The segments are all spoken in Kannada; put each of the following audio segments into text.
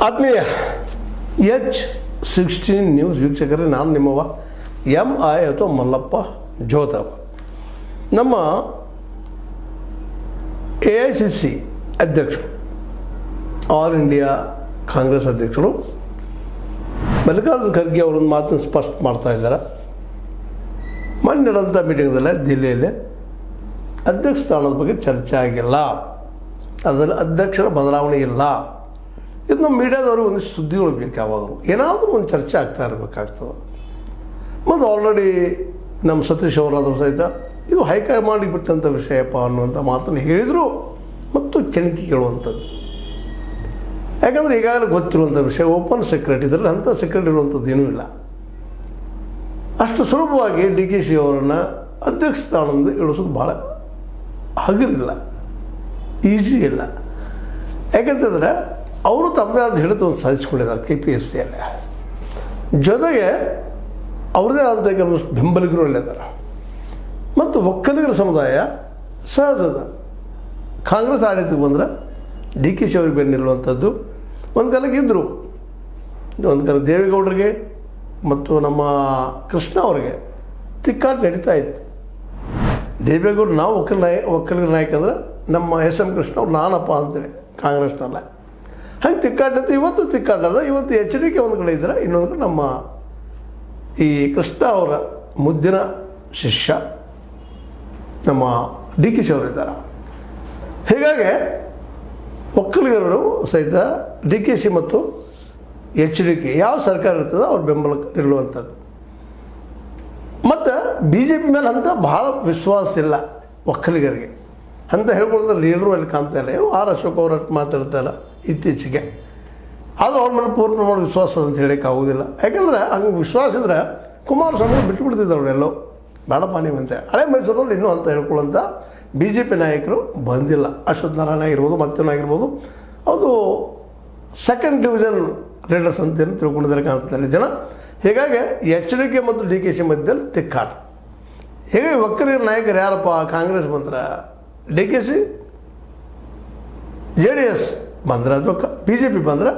ಆತ್ಮೀಯ H16 ನ್ಯೂಸ್ ವೀಕ್ಷಕರೇ, ನಾನು ನಿಮ್ಮವ MI ಅಥವಾ ಮಲ್ಲಪ್ಪ ಜೋತವ. ನಮ್ಮ AICC ಅಧ್ಯಕ್ಷರು, ಆಲ್ ಇಂಡಿಯಾ ಕಾಂಗ್ರೆಸ್ ಅಧ್ಯಕ್ಷರು ಮಲ್ಲಿಕಾರ್ಜುನ ಖರ್ಗೆ ಅವರೊಂದು ಮಾತನ್ನು ಸ್ಪಷ್ಟ ಮಾಡ್ತಾ ಇದ್ದಾರೆ. ಮೊನ್ನೆ ನಡೆದಂಥ ಮೀಟಿಂಗ್ದಲ್ಲೇ ದಿಲ್ಲಿಯಲ್ಲಿ ಅಧ್ಯಕ್ಷ ಸ್ಥಾನದ ಬಗ್ಗೆ ಚರ್ಚೆ ಆಗಿಲ್ಲ, ಅದರಲ್ಲಿ ಅಧ್ಯಕ್ಷರ ಬದಲಾವಣೆ ಇಲ್ಲ. ಇದು ನಮ್ಮ ಮೀಡಿಯಾದವ್ರಿಗೆ ಒಂದಿಷ್ಟು ಸುದ್ದಿಗಳು ಬೇಕು, ಯಾವಾಗಲೂ ಏನಾದರೂ ಒಂದು ಚರ್ಚೆ ಆಗ್ತಾ ಇರಬೇಕಾಗ್ತದೆ. ಮತ್ತು ಆಲ್ರೆಡಿ ನಮ್ಮ ಸತೀಶ್ ಅವರಾದರೂ ಸಹಿತ ಇದು ಹೈಕಮಾಂಡಿಗೆ ಬಿಟ್ಟಂಥ ವಿಷಯಪ್ಪ ಅನ್ನುವಂಥ ಮಾತನ್ನು ಹೇಳಿದರು ಮತ್ತು ಕೆಣಕಿ ಕೇಳುವಂಥದ್ದು. ಯಾಕಂದರೆ ಈಗಾಗಲೇ ಗೊತ್ತಿರುವಂಥ ವಿಷಯ, ಓಪನ್ ಸೆಕ್ರೆಟ್, ಇದರಲ್ಲಿ ಅಂಥ ಸೆಕ್ರೆಟ್ ಇರುವಂಥದ್ದು ಏನೂ ಇಲ್ಲ. ಅಷ್ಟು ಸುಲಭವಾಗಿ DKC ಅವರನ್ನು ಅಧ್ಯಕ್ಷ ಸ್ಥಾನದಿಂದ ಇಳಿಸೋದು ಭಾಳ ಹಗರಿಲ್ಲ, ಈಸಿ ಇಲ್ಲ. ಯಾಕಂತಂದರೆ ಅವರು ತಮ್ಮದೇ ಆದ ಹಿಡಿದು ಒಂದು ಸಾಧಿಸ್ಕೊಂಡಿದ್ದಾರೆ KPSCಯಲ್ಲಿ. ಜೊತೆಗೆ ಅವ್ರದ್ದೇ ಆದಂಥ ಕೆಲವೊಂದು ಬೆಂಬಲಿಗರು ಅಲ್ಲಿದ್ದಾರೆ. ಮತ್ತು ಒಕ್ಕಲಿಗರ ಸಮುದಾಯ ಸಹಜದ ಕಾಂಗ್ರೆಸ್ ಆಡಳಿತಕ್ಕೆ ಬಂದರೆ DKC ಅವ್ರಿಗೆ ಬೆನ್ನಿಲ್ಲುವಂಥದ್ದು ಒಂದು ಕಾಲಕ್ಕೆ ಇದ್ದರು. ಒಂದು ಕಾಲ ದೇವೇಗೌಡರಿಗೆ ಮತ್ತು ನಮ್ಮ ಕೃಷ್ಣ ಅವರಿಗೆ ತಿಕ್ಕಾಟ ನಡೀತಾ ಇತ್ತು. ದೇವೇಗೌಡರು ನಾವು ಒಕ್ಕಲಿಗರ ನಾಯಕ ಅಂದರೆ ನಮ್ಮ SM ಕೃಷ್ಣ ಅವ್ರು ನಾನಪ್ಪ ಅಂತೇಳಿ ಕಾಂಗ್ರೆಸ್ನಲ್ಲ, ಹಂಗೆ ತಿಕ್ಕಾಟಿತ್ತು. ಇವತ್ತು ತಿಕ್ಕಾಟದ, ಇವತ್ತು HDK ಒಂದು ಕಡೆ ಇದ್ದಾರೆ, ಇನ್ನೊಂದು ಕಡೆ ನಮ್ಮ ಈ ಕೃಷ್ಣ ಅವರ ಮುದ್ದಿನ ಶಿಷ್ಯ ನಮ್ಮ DKC ಅವರಿದ್ದಾರೆ. ಹೀಗಾಗಿ ಒಕ್ಕಲಿಗರು ಸಹಿತ DKC ಮತ್ತು HDK ಯಾವ ಸರ್ಕಾರ ಇರ್ತದೆ ಅವ್ರ ಬೆಂಬಲ ನಿಲ್ಲುವಂಥದ್ದು. ಮತ್ತು BJP ಮೇಲೆ ಅಂತ ಭಾಳ ವಿಶ್ವಾಸ ಇಲ್ಲ ಒಕ್ಕಲಿಗರಿಗೆ ಅಂತ ಹೇಳ್ಕೊಳ್ತಾರೆ. ಲೀಡ್ರು ಅಲ್ಲಿ ಕಾಣ್ತಾ ಇಲ್ಲ. R ಅಶೋಕ್ ಅವರು ಅಷ್ಟು ಮಾತಾಡ್ತಾಯಿಲ್ಲ ಇತ್ತೀಚೆಗೆ. ಆದರೂ ಅವ್ರ ಮೇಲೆ ಪೂರ್ಣ ಪ್ರಮಾಣ ವಿಶ್ವಾಸ ಅಂತ ಹೇಳೋಕ್ಕೆ ಆಗೋದಿಲ್ಲ. ಯಾಕಂದರೆ ಹಂಗೆ ವಿಶ್ವಾಸ ಇದ್ದರೆ ಕುಮಾರಸ್ವಾಮಿ ಬಿಟ್ಟುಬಿಡ್ತಿದ್ರು ಅವರೆಲ್ಲೋ, ಬೇಡಪ್ಪ ನೀವಂತೆ. ಹಳೆ ಮೈಸೂರಿನಲ್ಲಿ ಇನ್ನೂ ಅಂತ ಹೇಳ್ಕೊಳ್ಳೋಂಥ BJP ನಾಯಕರು ಬಂದಿಲ್ಲ. ಅಶ್ವಥ್ ನಾರಾಯಣ ಆಗಿರ್ಬೋದು, ಮತ್ತೇನಾಗಿರ್ಬೋದು, ಅದು ಸೆಕೆಂಡ್ ಡಿವಿಷನ್ ಲೀಡರ್ಸ್ ಅಂತೇನು ತಿಳ್ಕೊಂಡಿದ್ದಾರೆ ಕಾಣ್ತಾರೆ ಜನ. ಹೀಗಾಗಿ HDK ಮತ್ತು DKC ಮಧ್ಯದಲ್ಲಿ ತಿಕ್ಕಾಟ. ಹೀಗಾಗಿ ಒಕ್ಕಲಿಗರ ನಾಯಕರು ಯಾರಪ್ಪ? ಕಾಂಗ್ರೆಸ್ ಬಂದ್ರೆ DKC, JDS ಬಂದ್ರೆ ಅಥವಾ BJP ಬಂದ್ರೆ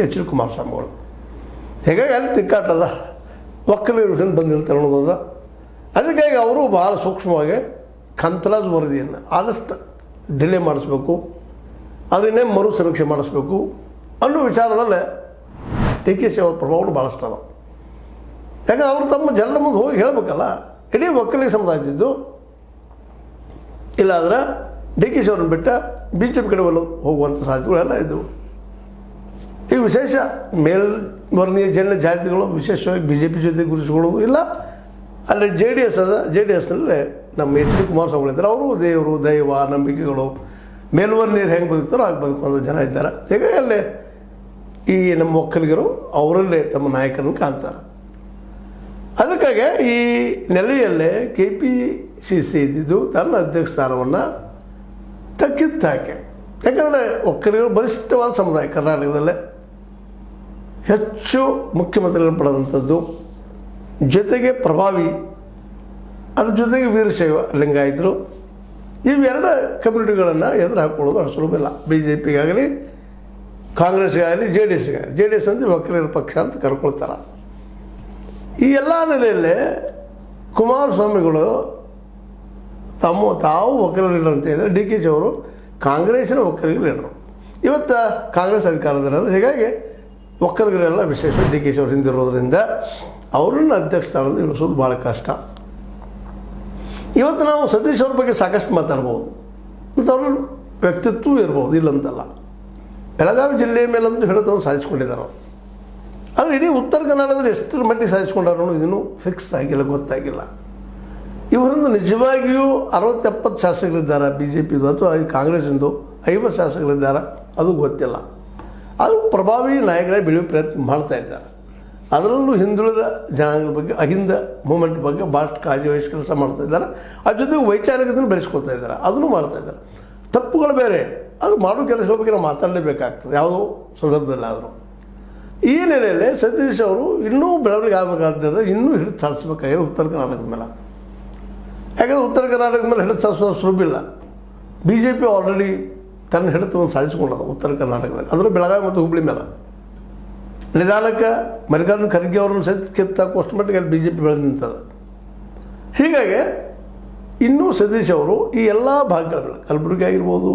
HD ಕುಮಾರಸ್ವಾಮಿಗಳು. ಹೀಗಾಗಿ ಅಲ್ಲಿ ತಿಕ್ಕಾಟದ ಒಕ್ಕಲಿಗರು ಬಂದಿರ್ತಾರೆ ಅನ್ನೋದದ. ಅದಕ್ಕಾಗಿ ಅವರು ಭಾಳ ಸೂಕ್ಷ್ಮವಾಗಿ ಕಂತರಾಜ್ ವರದಿಯನ್ನು ಆದಷ್ಟು ಡಿಲೇ ಮಾಡಿಸ್ಬೇಕು, ಅದನ್ನೇ ಮರು ಸಮೀಕ್ಷೆ ಮಾಡಿಸ್ಬೇಕು ಅನ್ನೋ ವಿಚಾರದಲ್ಲೇ DKC ಅವ್ರ ಪ್ರಭಾವನೂ ಭಾಳಷ್ಟು ಅದ. ಯಾಕಂದ್ರೆ ಅವರು ತಮ್ಮ ಜನರ ಮುಂದೆ ಹೋಗಿ ಹೇಳಬೇಕಲ್ಲ. ಇಡೀ ಒಕ್ಕಲಿಗ ಸಮುದಾಯದಿದ್ದು ಇಲ್ಲಾಂದ್ರೆ DKC ಅವ್ರನ್ನ ಬಿಟ್ಟ BJP ಕಡೆ ಹೋಗುವಂಥ ಸಾಧ್ಯತೆಗಳೆಲ್ಲ ಇದ್ದವು. ಈ ವಿಶೇಷ ಮೇಲ್ವರ್ಣೀಯ ಜನ ಜಾತಿಗಳು ವಿಶೇಷವಾಗಿ BJP ಜೊತೆ ಗುರುತಿಸ್ಕೊಳ್ಳೋದು ಇಲ್ಲ. ಅಲ್ಲಿ JDS ಅದ, JDSನಲ್ಲಿ ನಮ್ಮ HD ಕುಮಾರಸ್ವಾಮಿಗಳಿದ್ದಾರೆ. ಅವರು ದೇವರು, ದೈವ, ನಂಬಿಕೆಗಳು, ಮೇಲ್ವರ್ಣೀಯರು ಹೆಂಗೆ ಬದುಕ್ತಾರೋ ಹಾಗೆ ಬದುಕುವಂಥ ಜನ ಇದ್ದಾರೆ. ಹೀಗಾಗಿ ಅಲ್ಲಿ ಈ ನಮ್ಮ ಒಕ್ಕಲಿಗರು ಅವರಲ್ಲೇ ತಮ್ಮ ನಾಯಕರನ್ನು ಕಾಣ್ತಾರೆ. ಅದಕ್ಕಾಗಿ ಈ ನೆಲೆಯಲ್ಲೇ KPCC ಇದ್ದಿದ್ದು ತನ್ನ ಅಧ್ಯಕ್ಷ ಸ್ಥಾನವನ್ನು ತಕ್ಕಿತ್ತಾಕೆ. ಯಾಕಂದರೆ ಒಕ್ಕಲಿಗರು ಬಲಿಷ್ಠವಾದ ಸಮುದಾಯ, ಕರ್ನಾಟಕದಲ್ಲೇ ಹೆಚ್ಚು ಮುಖ್ಯಮಂತ್ರಿಗಳನ್ನು ಪಡೆದಂಥದ್ದು, ಜೊತೆಗೆ ಪ್ರಭಾವಿ, ಅದ್ರ ಜೊತೆಗೆ ವೀರಶೈವ ಲಿಂಗಾಯತರು, ಇವೆರಡು ಕಮ್ಯುನಿಟಿಗಳನ್ನು ಎದುರು ಹಾಕ್ಕೊಳ್ಳೋದು ಅಷ್ಟು ಸುಲಭ ಇಲ್ಲ. BJPಗಾಗಲಿ, ಕಾಂಗ್ರೆಸ್ಗಾಗಲಿ, JDS ಅಂತ ಒಕ್ಕಲಿಗರ ಪಕ್ಷ ಅಂತ ಕರ್ಕೊಳ್ತಾರೆ. ಈ ಎಲ್ಲ ನೆಲೆಯಲ್ಲೇ ಕುಮಾರಸ್ವಾಮಿಗಳು ತಾವು ಒಕ್ಕಲಿಗರ ಲೀಡರ್ ಅಂತ ಹೇಳಿದರೆ DKC ಅವರು ಕಾಂಗ್ರೆಸ್ಸಿನ ಒಕ್ಕಲಿಗರ ಲೀಡರು. ಇವತ್ತು ಕಾಂಗ್ರೆಸ್ ಅಧಿಕಾರದಲ್ಲಿರೋದು. ಹೀಗಾಗಿ ಒಕ್ಕಲಿಗರೆಲ್ಲ ವಿಶೇಷ DKC ಅವರು ಹಿಂದಿರೋದ್ರಿಂದ ಅವರನ್ನು ಅಧ್ಯಕ್ಷ ಸ್ಥಾನದಿಂದ ಇಳಿಸೋದು ಭಾಳ ಕಷ್ಟ. ಇವತ್ತು ನಾವು ಸತೀಶ್ ಅವ್ರ ಬಗ್ಗೆ ಸಾಕಷ್ಟು ಮಾತಾಡ್ಬೋದು ಮತ್ತು ಅವ್ರ ವ್ಯಕ್ತಿತ್ವ ಇರ್ಬೋದು, ಇಲ್ಲಂತಲ್ಲ. ಬೆಳಗಾವಿ ಜಿಲ್ಲೆಯ ಮೇಲಂತೂ ಹಿಡಿತವನ್ನು ಸಾಧಿಸ್ಕೊಂಡಿದ್ದಾರೆ ಅವರು. ಆದರೆ ಇಡೀ ಉತ್ತರ ಕರ್ನಾಟಕದಲ್ಲಿ ಎಷ್ಟರ ಮಟ್ಟಿಗೆ ಸಾಧಿಸ್ಕೊಂಡಾರೋ ಇನ್ನೂ ಫಿಕ್ಸ್ ಆಗಿಲ್ಲ, ಗೊತ್ತಾಗಿಲ್ಲ. ಇವರಿಂದ ನಿಜವಾಗಿಯೂ 60-70 ಶಾಸಕರಿದ್ದಾರೆ BJPದು ಅಥವಾ ಕಾಂಗ್ರೆಸ್ಸಿಂದು, 50 ಶಾಸಕರಿದ್ದಾರೆ, ಅದು ಗೊತ್ತಿಲ್ಲ. ಅದು ಪ್ರಭಾವಿ ನಾಯಕರಾಗಿ ಬೆಳೆಯುವ ಪ್ರಯತ್ನ ಮಾಡ್ತಾಯಿದ್ದಾರೆ. ಅದರಲ್ಲೂ ಹಿಂದುಳಿದ ಜನಾಂಗದ ಬಗ್ಗೆ, ಅಹಿಂದ ಮೂಮೆಂಟ್ ಬಗ್ಗೆ ಭಾಳಷ್ಟು ಕಾಳಜಿ ವಹಿಸಿ ಕೆಲಸ ಮಾಡ್ತಾಯಿದ್ದಾರೆ. ಅದ್ರ ಜೊತೆಗೆ ವೈಚಾರಿಕತೆಯನ್ನು ಬೆಳೆಸ್ಕೊಳ್ತಾ ಇದ್ದಾರೆ, ಅದನ್ನು ಮಾಡ್ತಾಯಿದ್ದಾರೆ. ತಪ್ಪುಗಳು ಬೇರೆ, ಅದು ಮಾಡೋ ಕೆಲಸಗಳ ಬಗ್ಗೆ ನಾವು ಮಾತಾಡಲೇಬೇಕಾಗ್ತದೆ ಯಾವುದೋ ಸಂದರ್ಭದಲ್ಲಾದರೂ. ಈ ನೆಲೆಯಲ್ಲಿ ಸತೀಶ್ ಅವರು ಇನ್ನೂ ಬೆಳವಣಿಗೆ ಆಗಬೇಕಾಗ್ತದೆ, ಇನ್ನೂ ಹಿಡಿದು ಸಾಧಿಸಬೇಕಾಗಿದೆ ಉತ್ತರ ಕರ್ನಾಟಕದ ಮೇಲೆ. ಯಾಕಂದರೆ ಉತ್ತರ ಕರ್ನಾಟಕದ ಮೇಲೆ ಹಿಡಿದು ಸಾಧಿಸೋದು ಸುಲಭ ಇಲ್ಲ. BJP ಆಲ್ರೆಡಿ ತನ್ನ ಹಿಡಿತವನ್ನು ಸಾಧಿಸ್ಕೊಂಡದ ಉತ್ತರ ಕರ್ನಾಟಕದಲ್ಲಿ, ಅದರ ಬೆಳಗಾವಿ ಮತ್ತು ಹುಬ್ಬಳ್ಳಿ ಮೇಲೆ. ನಿಧಾನಕ್ಕೆ ಮಲ್ಲಿಕಾರ್ಜುನ ಖರ್ಗೆ ಅವ್ರನ್ನ ಸಹಿತ ಕಿತ್ತಾಕುವಷ್ಟು ಮಟ್ಟಿಗೆ ಅಲ್ಲಿ BJP ಬೆಳೆದು ನಿಂತದ. ಹೀಗಾಗಿ ಇನ್ನೂ ಸತೀಶ್ ಅವರು ಈ ಎಲ್ಲ ಭಾಗಗಳ ಕಲಬುರಗಿ ಆಗಿರ್ಬೋದು,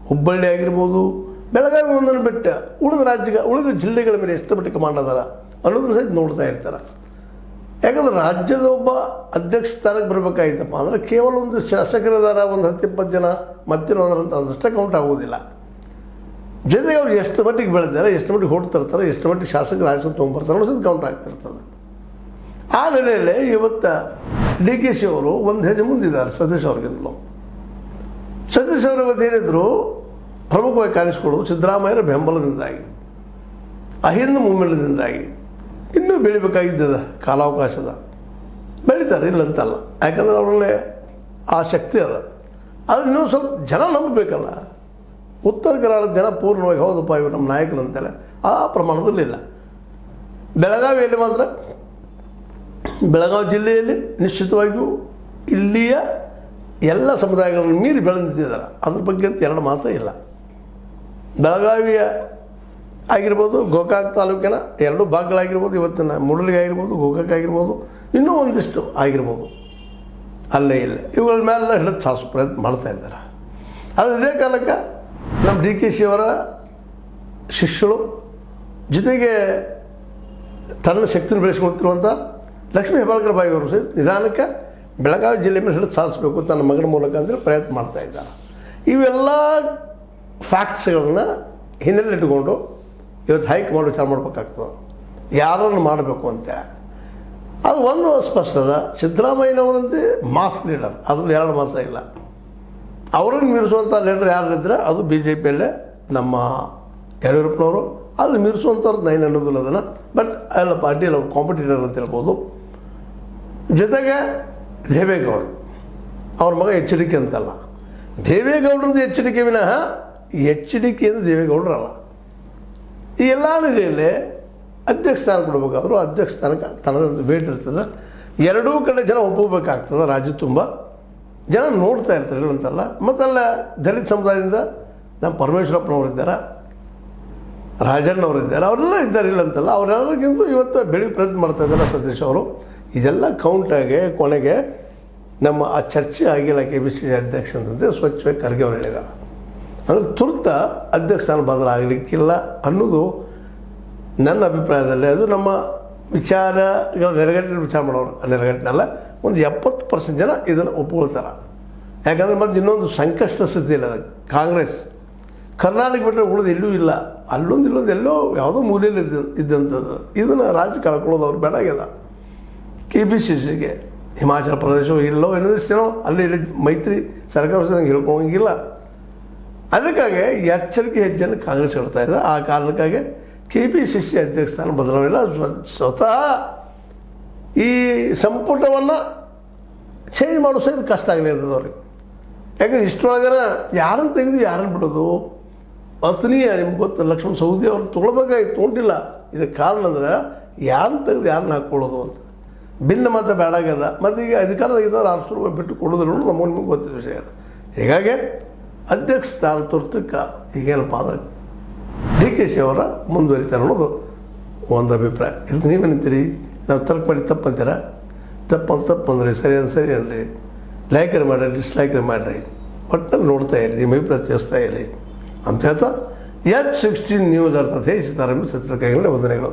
ಹುಬ್ಬಳ್ಳಿ ಆಗಿರ್ಬೋದು, ಬೆಳಗಾವಿ ಒಂದನ್ನು ಬಿಟ್ಟು ಉಳಿದ ಜಿಲ್ಲೆಗಳ ಮೇಲೆ ಎಷ್ಟು ಮಟ್ಟಿಗೆ ಕಮಾಂಡ್ ಅದಾರ ಅನ್ನೋದನ್ನು ಸಹಿತ ನೋಡ್ತಾ ಇರ್ತಾರೆ. ಯಾಕಂದ್ರೆ ರಾಜ್ಯದ ಒಬ್ಬ ಅಧ್ಯಕ್ಷ ಸ್ಥಾನಕ್ಕೆ ಬರಬೇಕಾಗಿತ್ತಪ್ಪ ಅಂದರೆ ಕೇವಲ ಒಂದು ಶಾಸಕರಿದಾರ, ಒಂದು 10-20 ಜನ ಮತ್ತಿರೋದ್ರಂತ ಅದಷ್ಟೇ ಕೌಂಟ್ ಆಗೋದಿಲ್ಲ. ಜೊತೆಗೆ ಅವ್ರು ಎಷ್ಟು ಮಟ್ಟಿಗೆ ಬೆಳೆದಾರೆ, ಎಷ್ಟು ಮಟ್ಟಿಗೆ ಹೊಟ್ಟು ತರ್ತಾರೆ, ಎಷ್ಟು ಮಟ್ಟಿಗೆ ಶಾಸಕರು ಆರಿಸ್ಕೊಂಡು ತೊಗೊಂಬರ್ತಾರೆ ಅನ್ನೋದು ಕೌಂಟ್ ಆಗ್ತಿರ್ತದೆ. ಆ ನೆಲೆಯಲ್ಲಿ ಇವತ್ತು DKC ಅವರು ಒಂದು ಹೆಜ್ಜೆ ಮುಂದಿದ್ದಾರೆ ಸತೀಶ್ ಅವ್ರಿಗಿಂತಲೂ. ಸತೀಶ್ ಅವರು ಇವತ್ತು ಏನಿದ್ರು ಪ್ರಮುಖವಾಗಿ ಕಾಣಿಸ್ಕೊಳ್ಳೋದು ಸಿದ್ದರಾಮಯ್ಯರ ಬೆಂಬಲದಿಂದಾಗಿ, ಅಹಿಂದ ಮುಮ್ಮೆಲದಿಂದಾಗಿ. ಇನ್ನೂ ಬೆಳಿಬೇಕಾಗಿದ್ದದ ಕಾಲಾವಕಾಶದ ಬೆಳೀತಾರೆ, ಇಲ್ಲಂತಲ್ಲ. ಯಾಕಂದ್ರೆ ಅವರಲ್ಲೇ ಆ ಶಕ್ತಿ ಅದ. ಆದರೆ ಇನ್ನೂ ಸ್ವಲ್ಪ ಜನ ನಂಬಬೇಕಲ್ಲ. ಉತ್ತರ ಕರ್ನಾಟಕದ ಜನ ಪೂರ್ಣವಾಗಿ ಹೌದಪ್ಪ ಇವರು ನಮ್ಮ ನಾಯಕರು ಅಂತೇಳಿ ಆ ಪ್ರಮಾಣದಲ್ಲಿಲ್ಲ. ಬೆಳಗಾವಿಯಲ್ಲಿ ಮಾತ್ರ, ಬೆಳಗಾವಿ ಜಿಲ್ಲೆಯಲ್ಲಿ ನಿಶ್ಚಿತವಾಗಿಯೂ ಇಲ್ಲಿಯ ಎಲ್ಲ ಸಮುದಾಯಗಳನ್ನು ಮೀರಿ ಬೆಳೆದಿದ್ದಾರೆ. ಅದ್ರ ಬಗ್ಗೆ ಅಂತ ಎರಡು ಮಾತೇ ಇಲ್ಲ. ಬೆಳಗಾವಿಯ ಆಗಿರ್ಬೋದು, ಗೋಕಾಕ್ ತಾಲೂಕಿನ 2 ಭಾಗಗಳಾಗಿರ್ಬೋದು, ಇವತ್ತಿನ ಮೂಡಲಿಗೆ ಆಗಿರ್ಬೋದು, ಗೋಕಾಕ್ ಆಗಿರ್ಬೋದು, ಇನ್ನೂ ಒಂದಿಷ್ಟು ಆಗಿರ್ಬೋದು, ಅಲ್ಲೇ ಇಲ್ಲೇ ಇವುಗಳ ಮೇಲೆಲ್ಲ ಹಿಡಿದು ಸಾಧಿಸೋ ಪ್ರಯತ್ನ ಮಾಡ್ತಾ ಇದ್ದಾರೆ. ಆದರೆ ಇದೇ ಕಾಲಕ್ಕೆ ನಮ್ಮ DKC ಅವರ ಶಿಷ್ಯರು ಜೊತೆಗೆ ತನ್ನ ಶಕ್ತಿಯನ್ನು ಬೆಳೆಸ್ಕೊಳ್ತಿರುವಂಥ ಲಕ್ಷ್ಮೀ ಹೆಬ್ಬಾಳ್ಕರ್ ಬಾಯಿ ಅವರು ಸಹಿತ ನಿಧಾನಕ್ಕೆ ಬೆಳಗಾವಿ ಜಿಲ್ಲೆ ಮೇಲೆ ಹಿಡಿದು ಸಾಧಿಸಬೇಕು ತನ್ನ ಮಗನ ಮೂಲಕ ಅಂತೇಳಿ ಪ್ರಯತ್ನ ಮಾಡ್ತಾ ಇದ್ದಾರೆ. ಇವೆಲ್ಲ ಫ್ಯಾಕ್ಟ್ಸ್ಗಳನ್ನ ಹಿನ್ನೆಲೆ ಇಟ್ಕೊಂಡು ಇವತ್ತು ಹೈಕಮಾಂಡ್ ವಿಚಾರ ಮಾಡ್ಬೇಕಾಗ್ತದೆ, ಯಾರನ್ನು ಮಾಡಬೇಕು ಅಂತೇಳಿ. ಅದು ಒಂದು ಸ್ಪಷ್ಟ ಅದ. ಸಿದ್ದರಾಮಯ್ಯನವರಂತೆ ಮಾಸ್ ಲೀಡರ್, ಅದರಲ್ಲಿ ಎರಡು ಮಾತ್ರ ಇಲ್ಲ. ಅವರನ್ನು ಮೀರಿಸುವಂಥ ಲೀಡರ್ ಯಾರಿದ್ರೆ ಅದು BJPಯಲ್ಲೇ ನಮ್ಮ ಯಡಿಯೂರಪ್ಪನವರು. ಅದು ಮೀರಿಸುವಂಥವ್ರು ನೈನ್ ಅನ್ನೋದಿಲ್ಲ ಅದನ್ನು. ಬಟ್ ಎಲ್ಲ ಪಾರ್ಟಿಯಲ್ಲಿ ಕಾಂಪಿಟೇಟರ್ ಅಂತ ಹೇಳ್ಬೋದು. ಜೊತೆಗೆ ದೇವೇಗೌಡರು, ಅವ್ರ ಮಗ HDK ಅಂತಲ್ಲ. ದೇವೇಗೌಡರದ್ದು HDK ವಿನಃ HDK ಎಂದು ದೇವೇಗೌಡರಲ್ಲ. ಈ ಎಲ್ಲ ನೆಲೆಯಲ್ಲಿ ಅಧ್ಯಕ್ಷ ಸ್ಥಾನ ಕೊಡಬೇಕಾದ್ರೂ ಅಧ್ಯಕ್ಷ ಸ್ಥಾನಕ್ಕೆ ತನ್ನದೊಂದು ವೇಟ್ ಇರ್ತದೆ. ಎರಡೂ ಕಡೆ ಜನ ಒಪ್ಪಬೇಕಾಗ್ತದೆ. ರಾಜ್ಯ ತುಂಬ ಜನ ನೋಡ್ತಾ ಇರ್ತಾರೆ ಅಂತಲ್ಲ. ಮತ್ತಲ್ಲ ದಲಿತ ಸಮುದಾಯದಿಂದ ನಮ್ಮ ಪರಮೇಶ್ವರಪ್ಪನವರಿದ್ದಾರೆ, ರಾಜಣ್ಣವರಿದ್ದಾರೆ, ಅವರೆಲ್ಲ ಇದ್ದಾರೆ ಇಲ್ಲ ಅಂತಲ್ಲ. ಅವರೆಲ್ಲರಿಗಿಂತ ಇವತ್ತು ಬೆಳಿ ಪ್ರಯತ್ನ ಮಾಡ್ತಾ ಇದ್ದಾರೆ ಸತೀಶ್ ಅವರು. ಇದೆಲ್ಲ ಕೌಂಟಾಗಿ ಕೊನೆಗೆ ನಮ್ಮ ಆ ಚರ್ಚೆ ಆಗಿಲ್ಲ KPCC ಅಧ್ಯಕ್ಷ ಅಂತಂದರೆ ಸ್ವಚ್ಛವಾಗಿ ಖರ್ಗೆ ಅವರು ಹೇಳಿದ್ದಾರೆ. ಅಂದರೆ ತುರ್ತ ಅಧ್ಯಕ್ಷ ಸ್ಥಾನ ಬದಲಾಗಲಿಕ್ಕಿಲ್ಲ ಅನ್ನೋದು ನನ್ನ ಅಭಿಪ್ರಾಯದಲ್ಲಿ. ಅದು ನಮ್ಮ ವಿಚಾರಗಳ ನೆರಗಟ್ಟಿನ ವಿಚಾರ ಮಾಡೋರು, ನೆರಗಟ್ಟಿನಲ್ಲ, ಒಂದು 70% ಜನ ಇದನ್ನು ಒಪ್ಕೊಳ್ತಾರೆ. ಯಾಕಂದರೆ ಮತ್ತು ಇನ್ನೊಂದು ಸಂಕಷ್ಟ ಸ್ಥಿತಿ ಇಲ್ಲ. ಕಾಂಗ್ರೆಸ್ ಕರ್ನಾಟಕ ಬಿಟ್ಟರೆ ಉಳಿದು ಎಲ್ಲೂ ಇಲ್ಲ. ಅಲ್ಲೊಂದು ಇಲ್ಲೊಂದು ಎಲ್ಲೋ ಯಾವುದೋ ಮೂಲೆಯಲ್ಲಿ ಇದ್ದಂಥದ್ದು. ಇದನ್ನು ರಾಜ್ಯ ಕಳ್ಕೊಳ್ಳೋದು ಅವ್ರು ಬೇಡಾಗ್ಯದ. KPCCಗೆ ಹಿಮಾಚಲ ಪ್ರದೇಶವೋ ಇಲ್ಲೋ ಇನ್ನೊಂದಿಷ್ಟೇನೋ ಅಲ್ಲಿ ಇಲ್ಲಿ ಮೈತ್ರಿ ಸರ್ಕಾರ ಹೇಳ್ಕೊಂಗಿಲ್ಲ. ಅದಕ್ಕಾಗಿ ಎಚ್ಚರಿಕೆ ಹೆಜ್ಜೆಯನ್ನು ಕಾಂಗ್ರೆಸ್ ಇಡ್ತಾ ಇದೆ. ಆ ಕಾರಣಕ್ಕಾಗಿ KPCC ಅಧ್ಯಕ್ಷ ಸ್ಥಾನ ಬದಲಾವಣೆ ಸ್ವತಃ ಈ ಸಂಪುಟವನ್ನು ಚೇಂಜ್ ಮಾಡೋ ಸಹಿತ ಕಷ್ಟ ಆಗಲಿ ಅವ್ರಿಗೆ. ಯಾಕಂದ್ರೆ ಇಷ್ಟರೊಳಗರ ಯಾರನ್ನು ತೆಗೆದು ಯಾರನ್ನು ಬಿಡೋದು ಅತನೀಯ. ನಿಮ್ಗೆ ಗೊತ್ತು, ಲಕ್ಷ್ಮಣ ಸವದಿ ಅವ್ರನ್ನ ತೊಗೊಳ್ಬೇಕಾಗಿ ತೊಗೊಂಡಿಲ್ಲ. ಇದಕ್ಕೆ ಕಾರಣ ಅಂದ್ರೆ ಯಾರನ್ನು ತೆಗೆದು ಯಾರನ್ನ ಹಾಕ್ಕೊಳ್ಳೋದು ಅಂತ ಭಿನ್ನ ಮತ ಬೇಡಾಗ್ಯದ. ಮತ್ತು ಈಗ ಅಧಿಕಾರದಾಗಿದ್ದವ್ರು ₹600 ಬಿಟ್ಟು ಕೊಡೋದಿಲ್ಲ, ನಿಮಗೆ ಗೊತ್ತಿದ್ದ ವಿಷಯ ಅದು. ಹೀಗಾಗಿ ಅಧ್ಯಕ್ಷ ಸ್ಥಾನ ತುರ್ತಕ್ಕೆ ಈಗೇನಪ್ಪ ಅಂದ್ರೆ DKC ಅವರ ಮುಂದುವರಿತಾರೆ ಅನ್ನೋದು ಒಂದು ಅಭಿಪ್ರಾಯ. ಇದಕ್ಕೆ ನೀವೇನಂತೀರಿ? ನಾವು ತರ್ಕ ಮಾಡಿ ತಪ್ಪಂತೀರ? ತಪ್ಪು ಅಂದ್ರಿ, ಸರಿ ಅನ್ರಿ. ಲೈಕರ್ ಮಾಡಿರಿ, ಡಿಸ್ಲೈಕರ್ ಮಾಡಿರಿ, ಒಟ್ಟಲ್ಲಿ ನೋಡ್ತಾ ಇರಿ, ನಿಮ್ಮ ಅಭಿಪ್ರಾಯ ತಿಳಿಸ್ತಾ ಇರಿ ಅಂತ ಹೇಳ್ತಾ H16 ನ್ಯೂಸ್ ಅರ್ಥಾತ್ ಸಿತಾರಾಮ ಸತ್ಯಕಾಗಿಗಳೇ ವಂದನೆಗಳು.